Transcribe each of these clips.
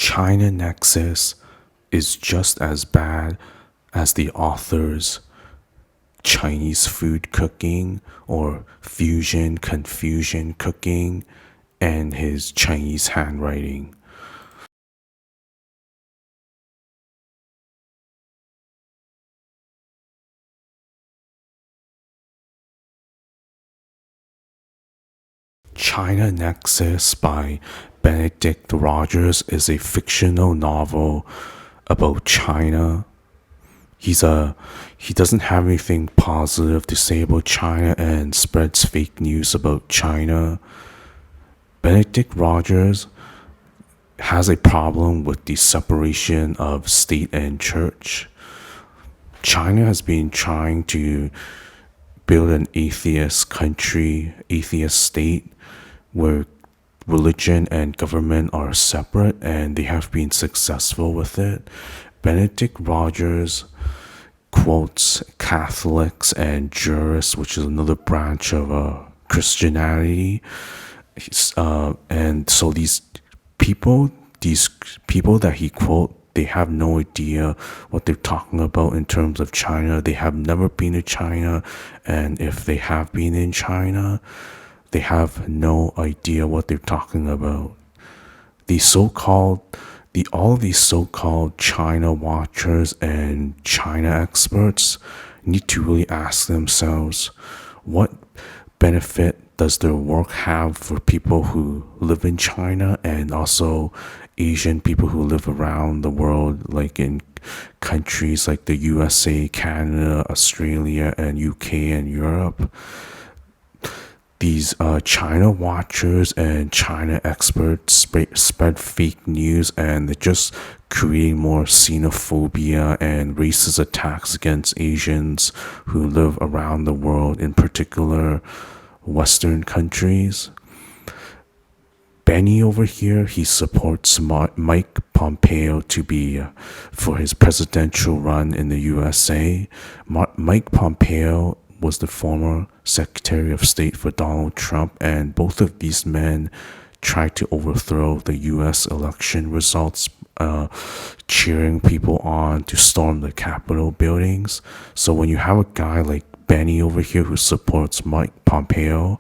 China Nexus is just as bad as the author's Chinese food cooking or fusion confusion cooking and his Chinese handwriting. China Nexus by Benedict is a fictional novel about China. He doesn't have anything positive to say about China and spreads fake news about China. Benedict Rogers has a problem with the separation of state and church. China has been trying to build an atheist country, atheist state, where religion and government are separate, and they have been successful with it. Benedict Rogers quotes Catholics and jurists, which is another branch of Christianity. And so people, these people that he quote, they have no idea what they're talking about in terms of China. They have never been to China, and if they have been in China, they have no idea what they're talking about. All of these so-called China watchers and China experts need to really ask themselves, what benefit does their work have for people who live in China and also Asian people who live around the world, like in countries like the USA, Canada, Australia, and UK and Europe? These China watchers and China experts spread fake news, and they're just creating more xenophobia and racist attacks against Asians who live around the world, in particular Western countries. Benny over here, he supports Mike Pompeo to be for his presidential run in the USA. Mike Pompeo was the former Secretary of State for Donald Trump, and both of these men tried to overthrow the US election results, cheering people on to storm the Capitol buildings. So when you have a guy like Benny over here who supports Mike Pompeo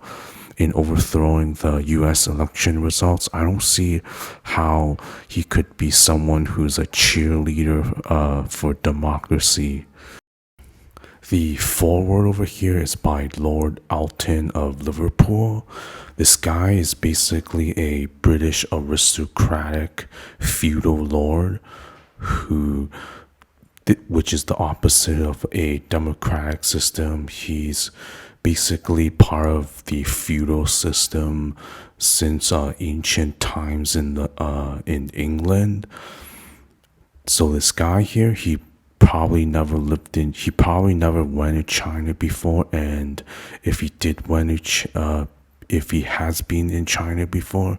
in overthrowing the US election results, I don't see how he could be someone who's a cheerleader for democracy. The foreword over here is by Lord Alton of Liverpool. This guy is basically a British aristocratic feudal lord who, which is the opposite of a democratic system. He's basically part of the feudal system since ancient times in England. So this guy here, he probably never went to China before, and if he if he has been in China before,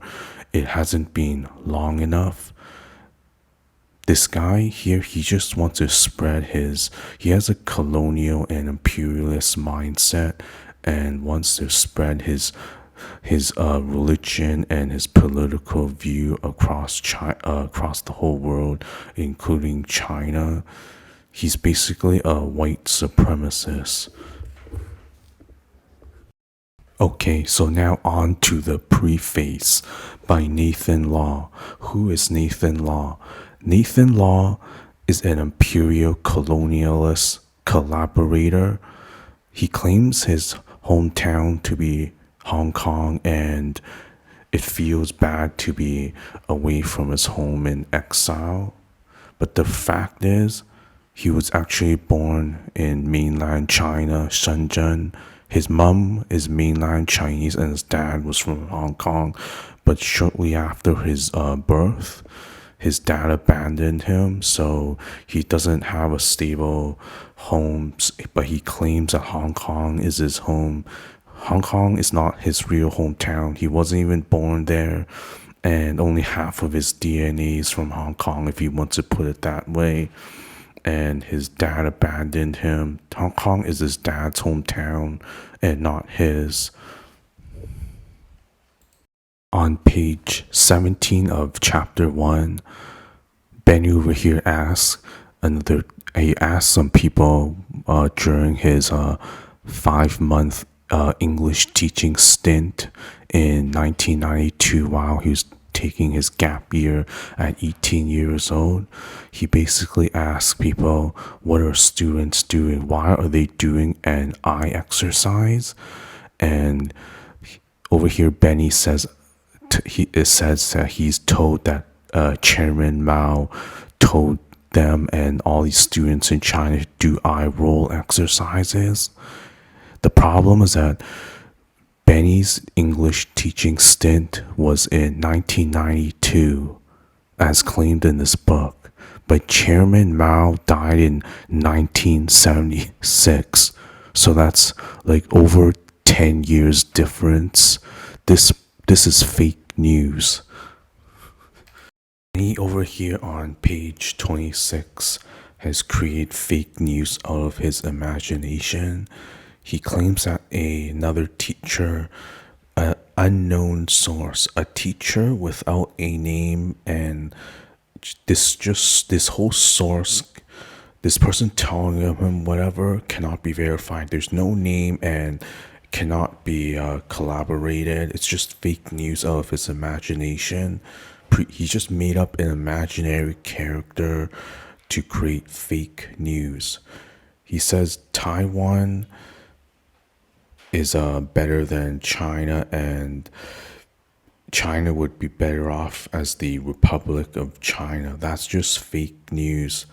it hasn't been long enough. This guy here, he just wants to he has a colonial and imperialist mindset and wants to spread his religion and his political view across across the whole world, including China. He's basically a white supremacist. Okay, so now on to the preface by Nathan Law. Who is Nathan Law? Nathan Law is an imperial colonialist collaborator. He claims his hometown to be Hong Kong, and it feels bad to be away from his home in exile. But the fact is, he was actually born in mainland China, Shenzhen. His mom is mainland Chinese and his dad was from Hong Kong. But shortly after his birth, his dad abandoned him, so he doesn't have a stable home, but he claims that Hong Kong is his home. Hong Kong is not his real hometown. He wasn't even born there, and only half of his DNA is from Hong Kong, if you want to put it that way. And his dad abandoned him. Hong Kong is his dad's hometown and not his. On page 17 of chapter 1, Benny over here asks another. He asked some people during his 5 month English teaching stint in 1992 while he was taking his gap year at 18 years old. He basically asked people, what are students doing? Why are they doing an eye exercise? And over here, Benny says, it says that he's told that Chairman Mao told them and all these students in China to do eye roll exercises. The problem is that Benny's English teaching stint was in 1992, as claimed in this book, but Chairman Mao died in 1976. So that's like over 10 years difference. This is fake news. He over here on page 26 has created fake news out of his imagination. He claims that another teacher, an unknown source, a teacher without a name, and this whole source, this person telling him whatever cannot be verified. There's no name and cannot be collaborated. It's just fake news out of his imagination. He just made up an imaginary character to create fake news. He says Taiwan is better than China, and China would be better off as the Republic of China. That's just fake news.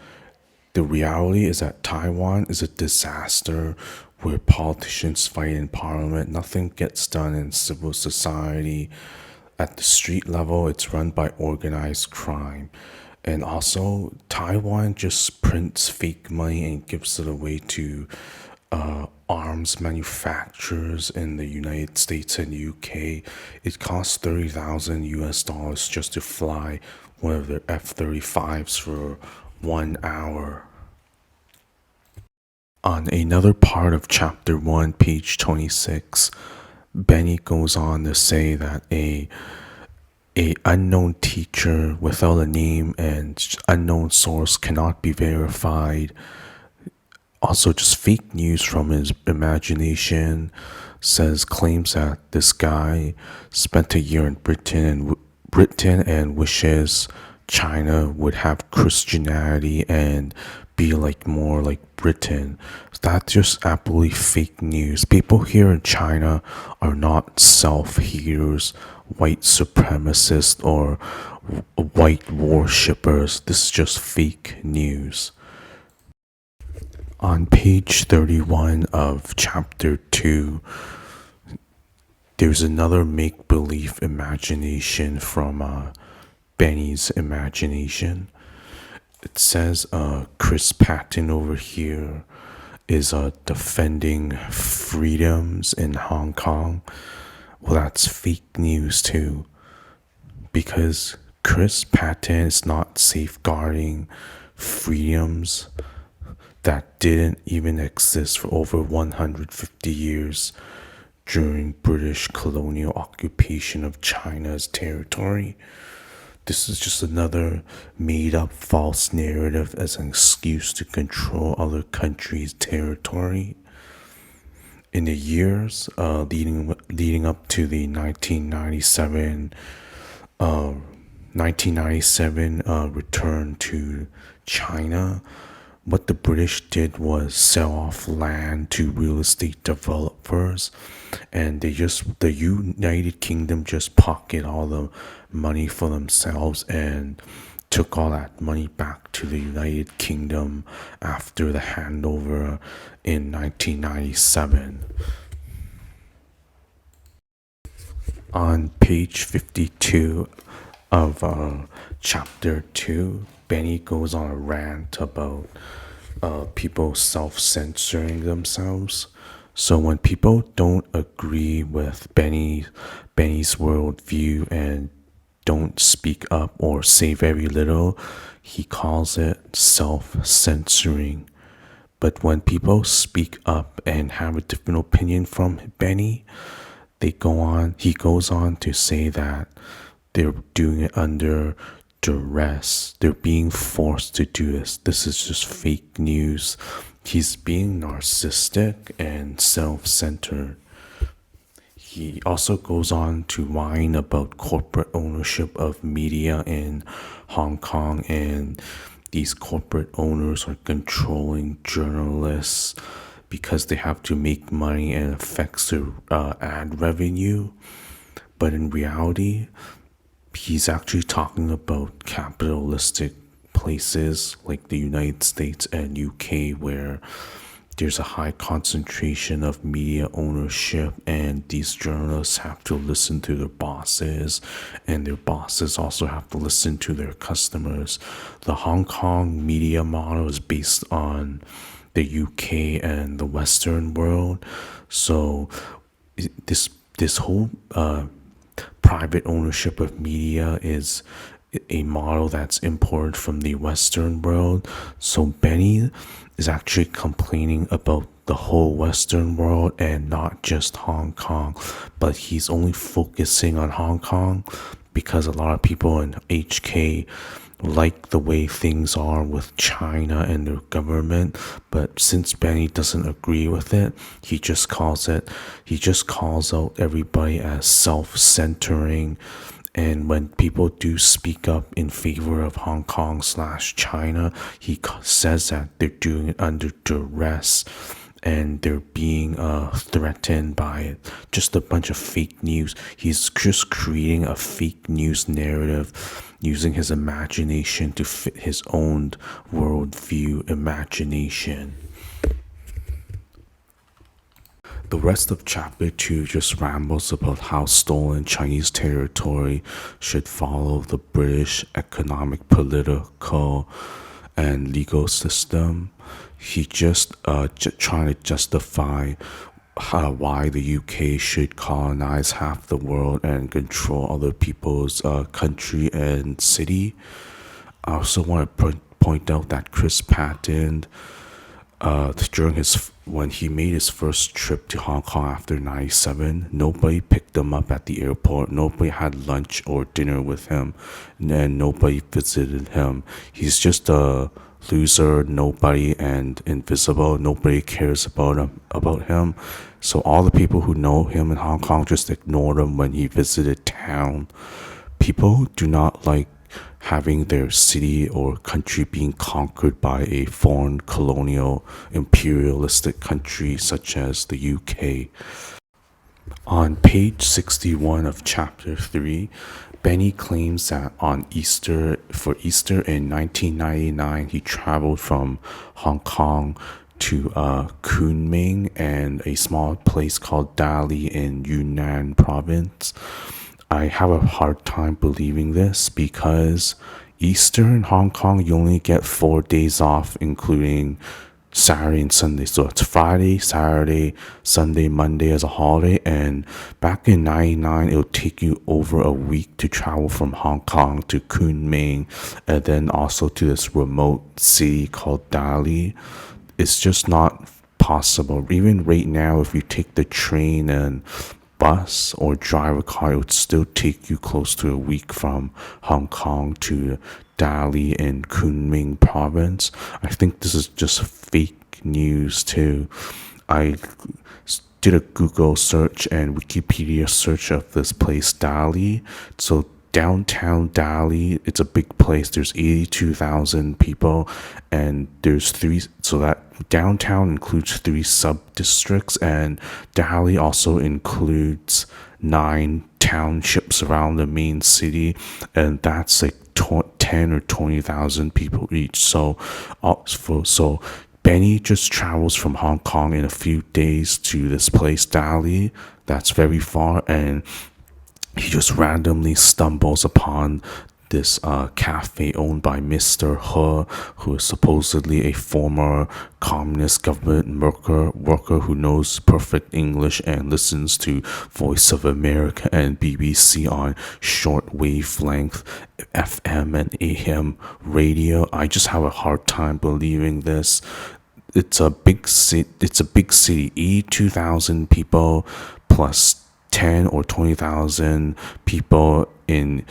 The reality is that Taiwan is a disaster where politicians fight in parliament. Nothing gets done in civil society. At the street level, it's run by organized crime. And also, Taiwan just prints fake money and gives it away to arms manufacturers in the United States and UK. It costs 30,000 US dollars just to fly one of their F-35s for 1 hour. On another part of chapter 1, page 26, Benny goes on to say that a unknown teacher without a name and unknown source cannot be verified. Also, just fake news from his imagination. Claims that this guy spent a year in Britain and wishes China would have Christianity and be like more like Britain. That's just absolutely fake news. People here in China are not self-haters, white supremacists, or white worshippers. This is just fake news. On page 31 of chapter 2, there's another make-believe imagination from Benny's imagination. It says Chris Patton over here is defending freedoms in Hong Kong. Well, that's fake news too, because Chris Patton is not safeguarding freedoms that didn't even exist for over 150 years during British colonial occupation of China's territory. This is just another made-up false narrative as an excuse to control other countries' territory. In the years leading up to the 1997 return to China, what the British did was sell off land to real estate developers, and the United Kingdom just pocketed all the money for themselves and took all that money back to the United Kingdom after the handover in 1997. On page 52 of chapter 2, Benny goes on a rant about people self-censoring themselves. So when people don't agree with Benny's worldview and don't speak up or say very little, he calls it self-censoring. But when people speak up and have a different opinion from Benny, he goes on to say that they're doing it under duress. They're being forced to do this. This is just fake news. He's being narcissistic and self centered. He also goes on to whine about corporate ownership of media in Hong Kong, and these corporate owners are controlling journalists because they have to make money and affects their ad revenue. But in reality, he's actually talking about capitalistic places like the United States and UK where there's a high concentration of media ownership, and these journalists have to listen to their bosses, and their bosses also have to listen to their customers. The Hong Kong media model is based on the UK and the Western world. So this whole private ownership of media is a model that's imported from the Western world. So Benny is actually complaining about the whole Western world and not just Hong Kong, but he's only focusing on Hong Kong because a lot of people in HK like the way things are with China and their government. But since Benny doesn't agree with it, he just calls out everybody as self-centering. And when people do speak up in favor of Hong Kong slash China, he says that they're doing it under duress and they're being threatened by it. Just a bunch of fake news. He's just creating a fake news narrative using his imagination to fit his own worldview imagination. The rest of chapter 2 just rambles about how stolen Chinese territory should follow the British economic, political, and legal system. He just trying to justify why the UK should colonize half the world and control other people's country and city. I also want to point out that Chris Patton, during when he made his first trip to Hong Kong after 97, nobody picked him up at the airport. Nobody had lunch or dinner with him, and nobody visited him. He's just a loser, nobody, and invisible. Nobody cares about him. So all the people who know him in Hong Kong just ignored him when he visited town. People do not like having their city or country being conquered by a foreign colonial imperialistic country such as the UK. On page 61 of chapter 3, Benny claims that for Easter in 1999, he traveled from Hong Kong to Kunming and a small place called Dali in Yunnan province. I have a hard time believing this because Easter in Hong Kong, you only get 4 days off, including Saturday and Sunday. So it's Friday, Saturday, Sunday, Monday as a holiday. And back in 99, it'll take you over a week to travel from Hong Kong to Kunming and then also to this remote city called Dali. It's just not possible. Even right now, if you take the train and bus or drive a car, it would still take you close to a week from Hong Kong to Dali in Kunming province. I think this is just fake news too. I did a Google search and Wikipedia search of this place Dali. So downtown Dali, it's a big place. There's 82,000 people, and there's so that downtown includes 3 sub-districts, and Dali also includes 9 townships around the main city, and that's like 10 or 20,000 people each. So Benny just travels from Hong Kong in a few days to this place Dali that's very far, and he just randomly stumbles upon this cafe owned by Mr. He, who is supposedly a former communist government worker who knows perfect English and listens to Voice of America and BBC on short wavelength FM and AM radio. I just have a hard time believing this. It's a big city. 82,000 people plus 10 or 20,000 people in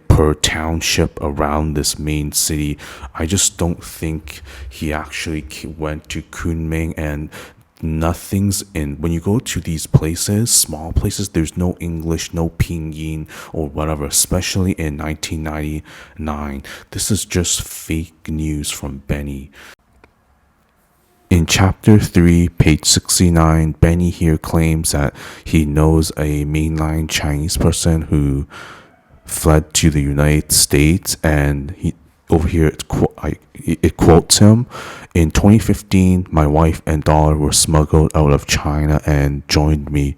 per township around this main city. I just don't think he actually went to Kunming, and nothing's in. When you go to these places, small places, there's no English, no pinyin or whatever, especially in 1999. This is just fake news from Benny. In chapter 3, page 69, Benny here claims that he knows a mainline Chinese person who fled to the United States, and he over here it quotes him. In 2015, my wife and daughter were smuggled out of China and joined me.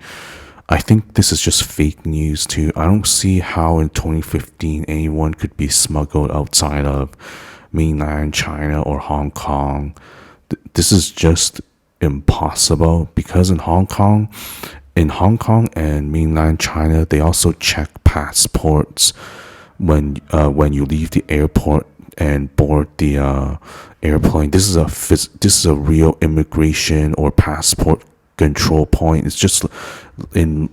I think this is just fake news too. I don't see how in 2015 anyone could be smuggled outside of mainland China or Hong Kong. This is just impossible, because in Hong Kong and mainland China, they also check passports when you leave the airport and board the airplane. This is a real immigration or passport control point. It's just in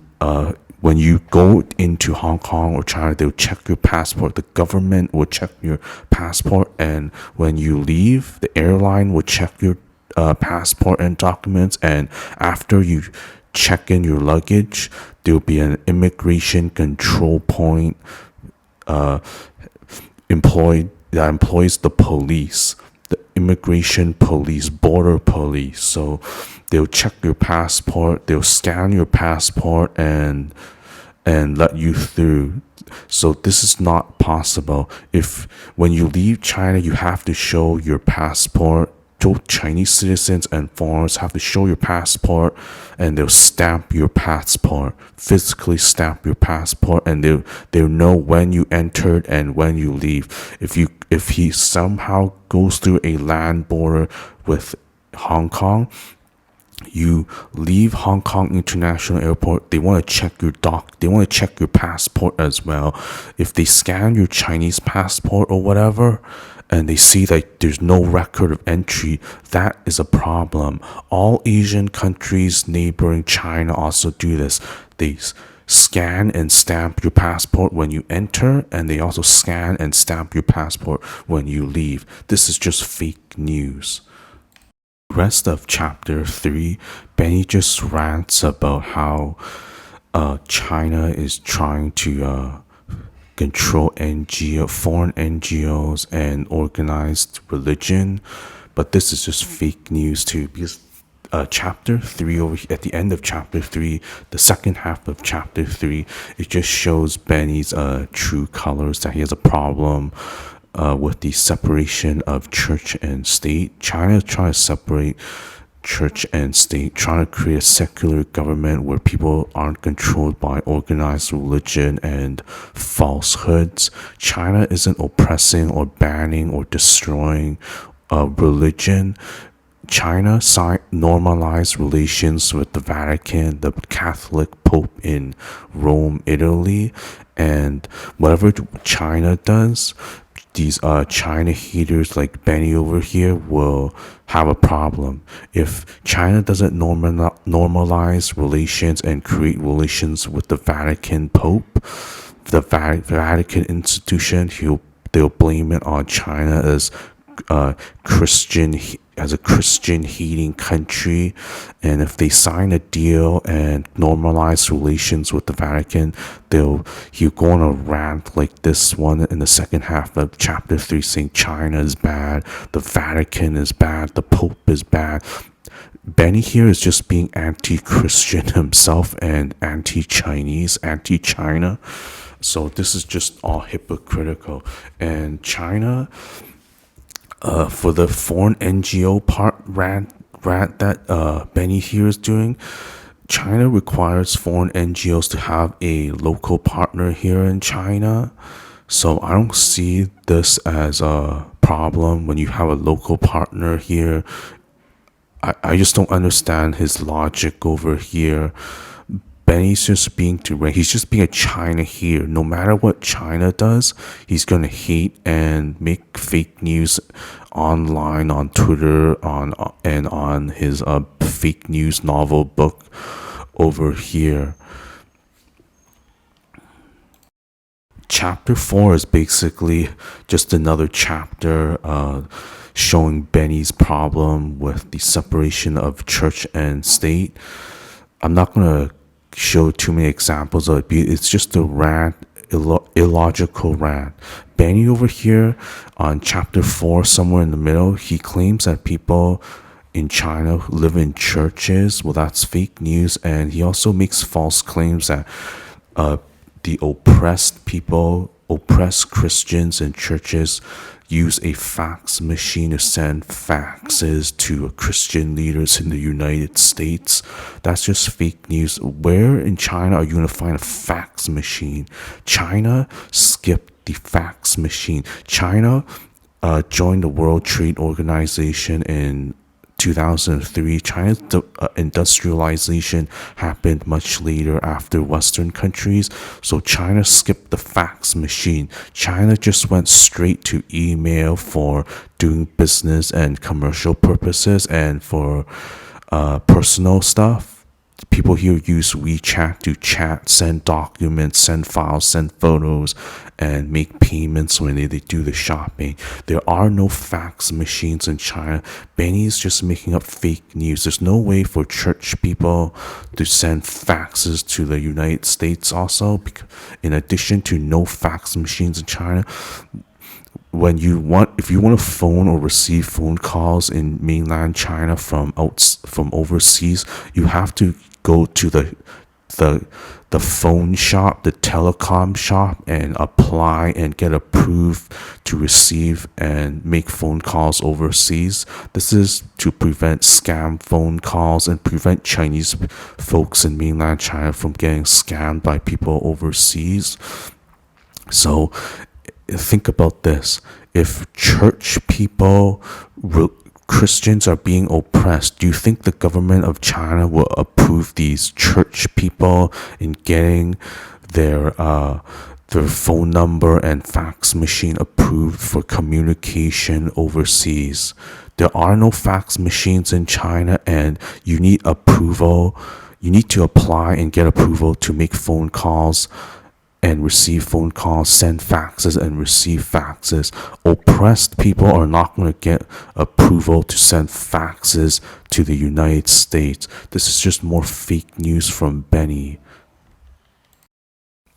when you go into Hong Kong or China, they'll check your passport. The government will check your passport, and when you leave, the airline will check your passport and documents. And after you check in your luggage, there'll be an immigration control point that employs the police, the immigration police, border police. So they'll check your passport, they'll scan your passport and let you through. So this is not possible. If when you leave China, you have to show your passport. Both Chinese citizens and foreigners have to show your passport, and they'll stamp your passport, physically stamp your passport, and they'll know when you entered and when you leave. If he somehow goes through a land border with Hong Kong, you leave Hong Kong International Airport, they want to check they want to check your passport as well. If they scan your Chinese passport or whatever, and they see that there's no record of entry, that is a problem. All Asian countries neighboring China also do this. They scan and stamp your passport when you enter, and they also scan and stamp your passport when you leave. This is just fake news. Rest of chapter 3, Benny just rants about how China is trying to control foreign NGOs and organized religion, but this is just fake news too, because chapter 3 over at the end of chapter 3, the second half of chapter 3, it just shows Benny's true colors, that he has a problem with the separation of church and state. China is trying to separate church and state, trying to create a secular government where people aren't controlled by organized religion and falsehoods. China isn't oppressing or banning or destroying religion. China normalized relations with the Vatican, the Catholic Pope in Rome, Italy, and whatever China does, these China haters like Benny over here will have a problem. If China doesn't normalize relations and create relations with the Vatican Pope, the Vatican institution, they'll blame it on China as a Christian hating country. And if they sign a deal and normalize relations with the Vatican, he'll go on a rant like this one in the second half of chapter 3, saying China is bad, the Vatican is bad, the Pope is bad. Benny here is just being anti-Christian himself and anti-Chinese, anti-China. So this is just all hypocritical. And China, for the foreign NGO rant that Benny here is doing, China requires foreign NGOs to have a local partner here in China. So I don't see this as a problem when you have a local partner here. I just don't understand his logic over here. Benny's just being he's just being a China hater. No matter what China does, he's gonna hate and make fake news online, on Twitter, on his fake news novel book over here. Chapter 4 is basically just another chapter showing Benny's problem with the separation of church and state. I'm not going to show too many examples of it. It's just a rant, illogical rant. Benny over here on chapter 4, somewhere in the middle, he claims that people in China who live in churches, well, that's fake news. And he also makes false claims that the oppressed people, oppressed Christians in churches use a fax machine to send faxes to Christian leaders in the United States. That's just fake news. Where in China are you going to find a fax machine? China skipped the fax machine. China joined the World Trade Organization in 2003. China's industrialization happened much later after Western countries, so China skipped the fax machine. China just went straight to email for doing business and commercial purposes, and for personal stuff. People here use WeChat to chat, send documents, send files, send photos, and make payments when they do the shopping. There are no fax machines in China. Benny is just making up fake news. There's no way for church people to send faxes to the United States also. In addition to no fax machines in China, if you want to phone or receive phone calls in mainland China from overseas, you have to go to the phone shop, the telecom shop, and apply and get approved to receive and make phone calls overseas. This is to prevent scam phone calls and prevent Chinese folks in mainland China from getting scammed by people overseas. So think about this. If church people, Christians are being oppressed, do you think the government of China will approve these church people in getting their phone number and fax machine approved for communication overseas? There are no fax machines in China, and you need approval. You need to apply and get approval to make phone calls and receive phone calls, send faxes and receive faxes. Oppressed people are not going to get approval to send faxes to the United States. This is just more fake news from Benny.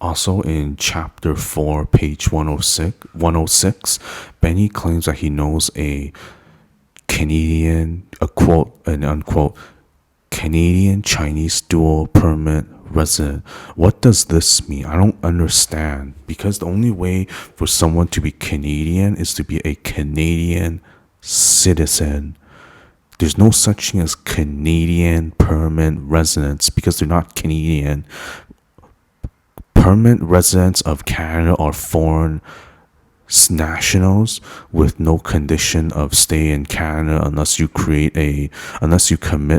Also in chapter 4, page 106, Benny claims that he knows a Canadian, a quote and unquote, Canadian Chinese dual permit resident. What does this mean? I don't understand, because the only way for someone to be Canadian is to be a Canadian citizen. There's no such thing as Canadian permanent residents, because they're not Canadian. Permanent residents of Canada are foreign nationals with no condition of stay in Canada unless you commit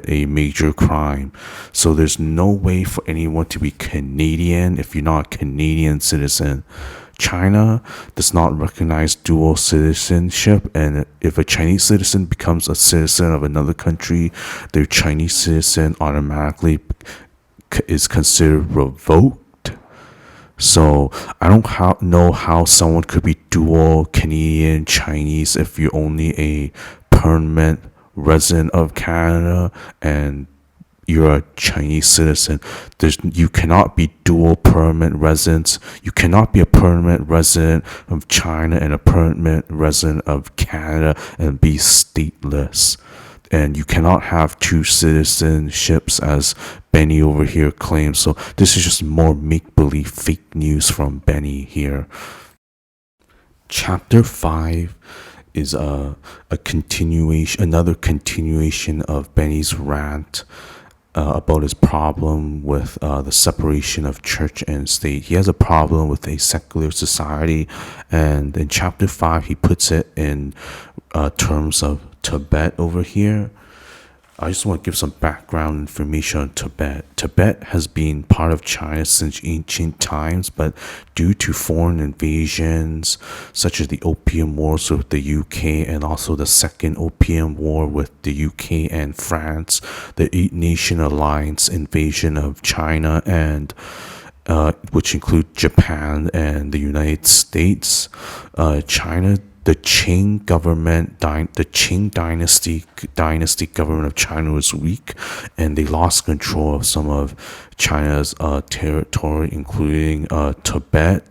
a major crime. So there's no way for anyone to be Canadian if you're not a Canadian citizen. China does not recognize dual citizenship, and if a Chinese citizen becomes a citizen of another country, their Chinese citizen automatically is considered revoked. So I don't know how someone could be dual Canadian Chinese if you're only a permanent resident of Canada and you're a Chinese citizen. You cannot be dual permanent residents. You cannot be a permanent resident of China and a permanent resident of Canada and be stateless. And you cannot have two citizenships, as Benny over here claims. So this is just more make-believe fake news from Benny here. Chapter 5 is another continuation of Benny's rant about his problem with the separation of church and state. He has a problem with a secular society, and in chapter 5 he puts it in terms of Tibet over here. I just want to give some background information on Tibet. Tibet has been part of China since ancient times, but due to foreign invasions, such as the Opium Wars with the UK and also the Second Opium War with the UK and France, the Eight Nation Alliance invasion of China and which include Japan and the United States, China, the Qing government, the Qing dynasty government of China was weak, and they lost control of some of China's territory, including Tibet.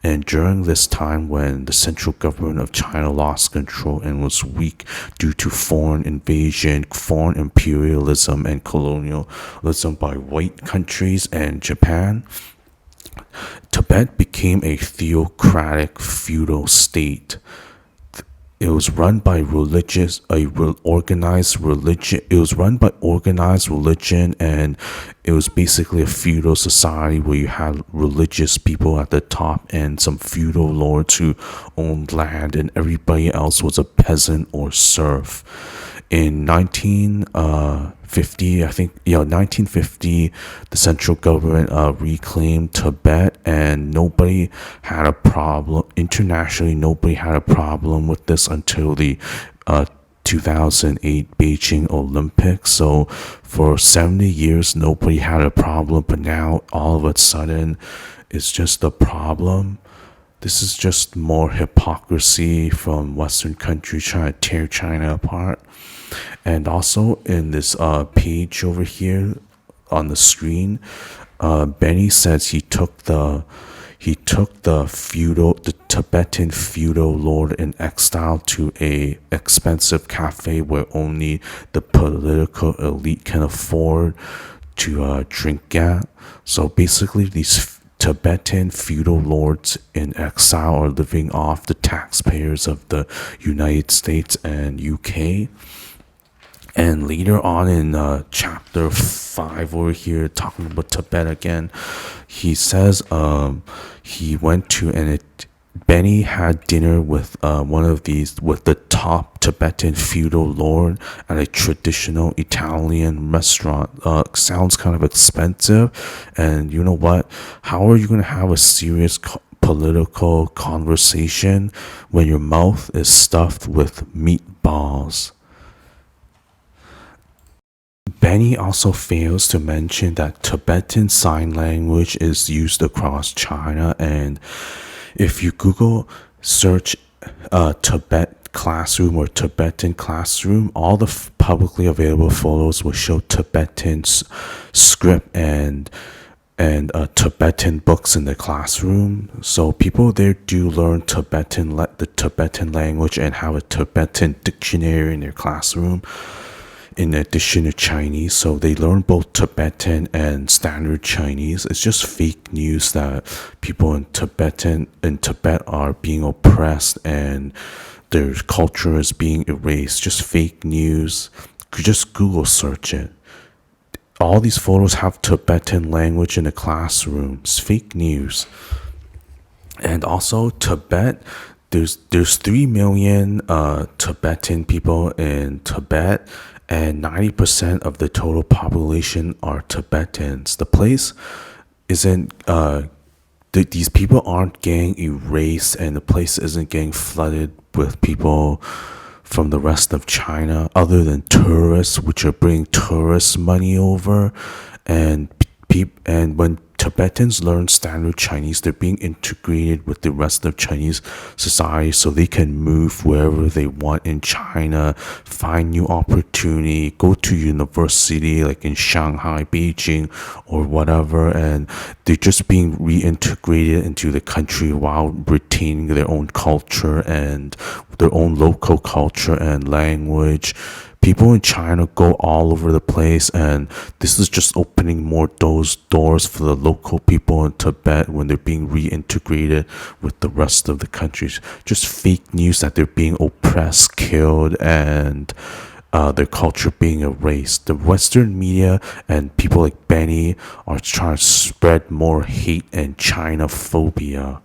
And during this time, when the central government of China lost control and was weak due to foreign invasion, foreign imperialism, and colonialism by white countries and Japan, Tibet became a theocratic feudal state. It was run by organized religion. It was run by organized religion, and it was basically a feudal society where you had religious people at the top and some feudal lords who owned land, and everybody else was a peasant or serf. In 1950, 1950, the central government reclaimed Tibet, and nobody had a problem. Internationally, nobody had a problem with this until the 2008 Beijing Olympics. So for 70 years, nobody had a problem, but now all of a sudden, it's just a problem. This is just more hypocrisy from Western countries trying to tear China apart. And also in this page over here on the screen, Benny says he took the Tibetan feudal lord in exile to a expensive cafe where only the political elite can afford to drink at. So basically, these Tibetan feudal lords in exile are living off the taxpayers of the United States and UK. And later on in chapter 5 over here, talking about Tibet again, he says he went to, Benny had dinner with with the top Tibetan feudal lord at a traditional Italian restaurant. Sounds kind of expensive, and you know what? How are you going to have a serious political conversation when your mouth is stuffed with meatballs? Benny also fails to mention that Tibetan Sign Language is used across China, and if you Google search Tibet classroom or Tibetan classroom, all the publicly available photos will show Tibetan script and Tibetan books in the classroom. So people there do learn the Tibetan language and have a Tibetan dictionary in their classroom, in addition to Chinese. So they learn both Tibetan and standard Chinese. It's just fake news that people in Tibet are being oppressed and their culture is being erased. Just fake news. Just Google search it. All these photos have Tibetan language in the classrooms. Fake news. And also Tibet, there's 3 million Tibetan people in Tibet, and 90% of the total population are Tibetans. The place isn't, these people aren't getting erased, and the place isn't getting flooded with people from the rest of China, other than tourists, which are bringing tourist money over. And when Tibetans learn standard Chinese, they're being integrated with the rest of Chinese society, so they can move wherever they want in China, find new opportunity, go to university like in Shanghai, Beijing, or whatever, and they're just being reintegrated into the country while retaining their own culture and their own local culture and language. People in China go all over the place, and this is just opening more doors for the local people in Tibet when they're being reintegrated with the rest of the countries. Just fake news that they're being oppressed, killed, and their culture being erased. The Western media and people like Benny are trying to spread more hate and China phobia.